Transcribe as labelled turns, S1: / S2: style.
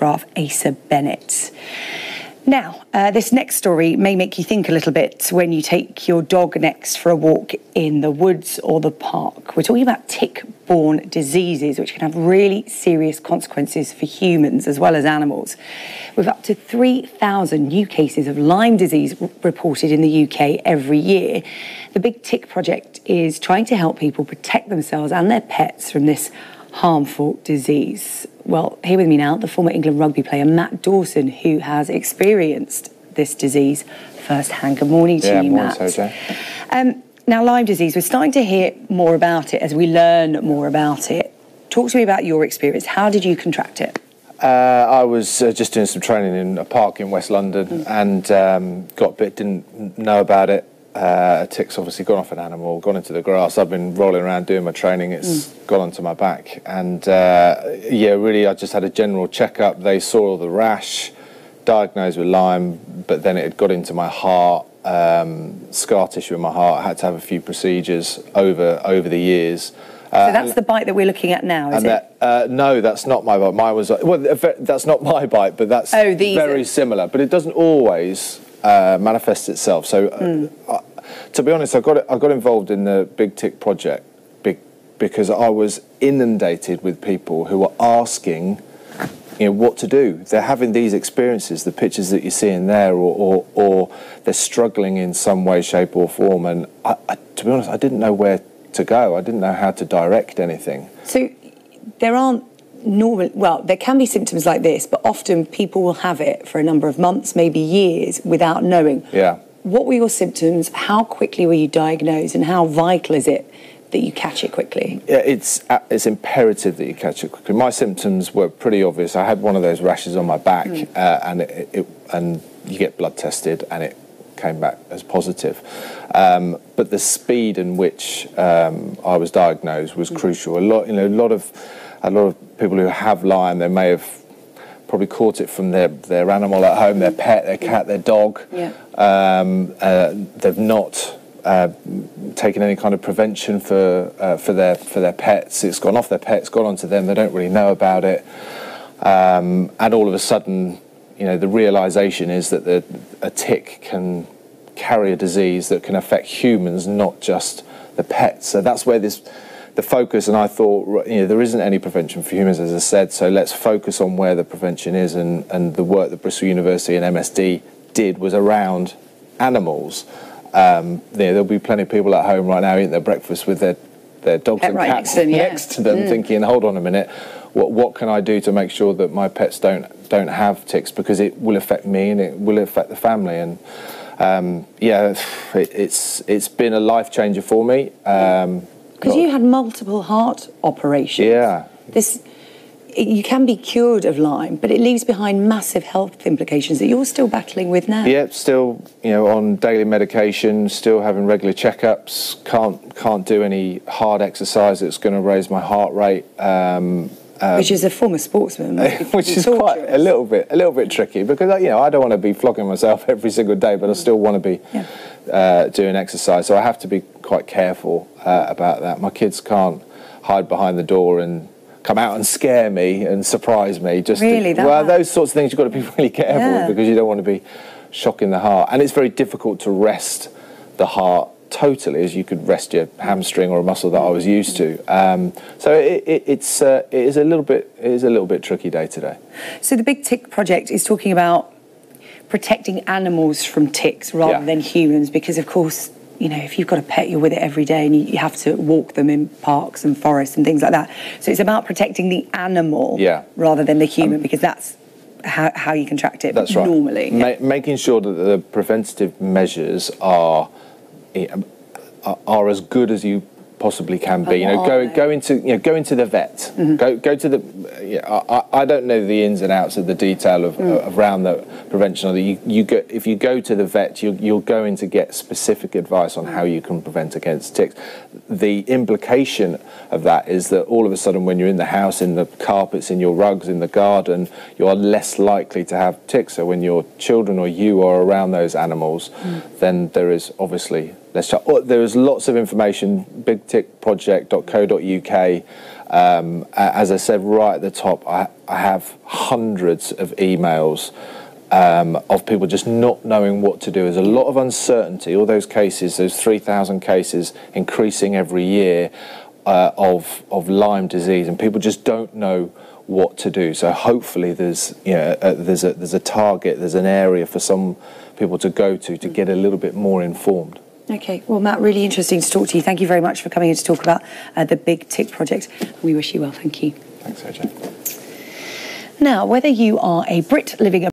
S1: Asa Bennett. Now, this next story may make you think a little bit when you take your dog next for a walk in the woods or the park. We're talking about tick-borne diseases, which can have really serious consequences for humans as well as animals. With up to 3,000 new cases of Lyme disease reported in the UK every year, the Big Tick Project is trying to help people protect themselves and their pets from this harmful disease. Well, here with me now, the former England rugby player Matt Dawson, who has experienced this disease firsthand. Good morning to you, Matt. Now, Lyme disease, we're starting to hear more about it as we learn more about it. Talk to me about your experience. How did you contract it?
S2: I was just doing some training in a park in West London and got bit, didn't know about it. A tick's obviously gone off an animal, gone into the grass. I've been rolling around doing my training. It's gone onto my back. And yeah, really, I just had a general checkup. They saw all the rash, diagnosed with Lyme, but then it had got into my heart, scar tissue in my heart. I had to have a few procedures over the years.
S1: So that's the bite that we're looking at now, is it?
S2: No, that's not my bite. Mine was, well, that's not my bite, but that's very similar. But it doesn't always manifest itself. So to be honest, I got involved in the Big Tick Project because I was inundated with people who were asking, you know, what to do. They're having these experiences, the pictures that you see in there, or they're struggling in some way, shape or form. And to be honest, I didn't know where to go. I didn't know how to direct anything.
S1: So there aren't there can be symptoms like this, but often people will have it for a number of months, maybe years, without knowing.
S2: Yeah.
S1: What were your symptoms? How quickly were you diagnosed? And how vital is it that you catch it quickly?
S2: Yeah, it's imperative that you catch it quickly. My symptoms were pretty obvious. I had one of those rashes on my back, and you get blood tested, and it came back as positive. But the speed in which I was diagnosed was crucial. A lot of people who have Lyme, they may have probably caught it from their animal at home, their pet, their cat, their dog. Yeah. They've not taken any kind of prevention for their pets. It's gone off their pets, gone onto them. They don't really know about it, and all of a sudden, you know, the realization is that a tick can carry a disease that can affect humans, not just the pets. So that's where the focus, and I thought, you know, there isn't any prevention for humans, as I said, so let's focus on where the prevention is, and the work that Bristol University and MSD did was around animals. There'll be plenty of people at home right now eating their breakfast with their dogs and cats next to them, thinking, hold on a minute, what can I do to make sure that my pets don't have ticks, because it will affect me and it will affect the family. And yeah, it's been a life changer for me.
S1: Because you had multiple heart operations.
S2: Yeah.
S1: You can be cured of Lyme, but it leaves behind massive health implications that you're still battling with now.
S2: Yeah, still, you know, on daily medication, still having regular checkups. Can't do any hard exercise that's going to raise my heart rate.
S1: Which is a former sportsman,
S2: which is quite a little bit tricky, because, you know, I don't want to be flogging myself every single day, but I still want to be doing exercise. So I have to be quite careful about that. My kids can't hide behind the door and come out and scare me and surprise me. Those sorts of things you've got to be really careful with, because you don't want to be shocking the heart. And it's very difficult to rest the heart totally, as you could rest your hamstring or a muscle that I was used to. So it is a little bit tricky day to day.
S1: So the Big Tick Project is talking about protecting animals from ticks rather than humans, because of course, you know, if you've got a pet, you're with it every day, and you have to walk them in parks and forests and things like that. So it's about protecting the animal rather than the human, because that's how you contract it normally.
S2: Making sure that the preventative measures are as good as you possibly can be. You know, go into the vet. Go to the. I don't know the ins and outs of the detail of around the prevention. If you go to the vet, you're going to get specific advice on how you can prevent against ticks. The implication of that is that all of a sudden, when you're in the house, in the carpets, in your rugs, in the garden, you are less likely to have ticks. So when your children or you are around those animals, then there is obviously less. There is lots of information. BigTickProject.co.uk. As I said right at the top, I have hundreds of emails of people just not knowing what to do. There's a lot of uncertainty. All those cases, those 3,000 cases increasing every year of Lyme disease, and people just don't know what to do. So hopefully there's a target, there's an area for some people to go to get a little bit more informed.
S1: Okay, well, Matt, really interesting to talk to you. Thank you very much for coming in to talk about the Big Tick project. We wish you well. Thank you.
S2: Thanks, AJ.
S1: Now, whether you are a Brit living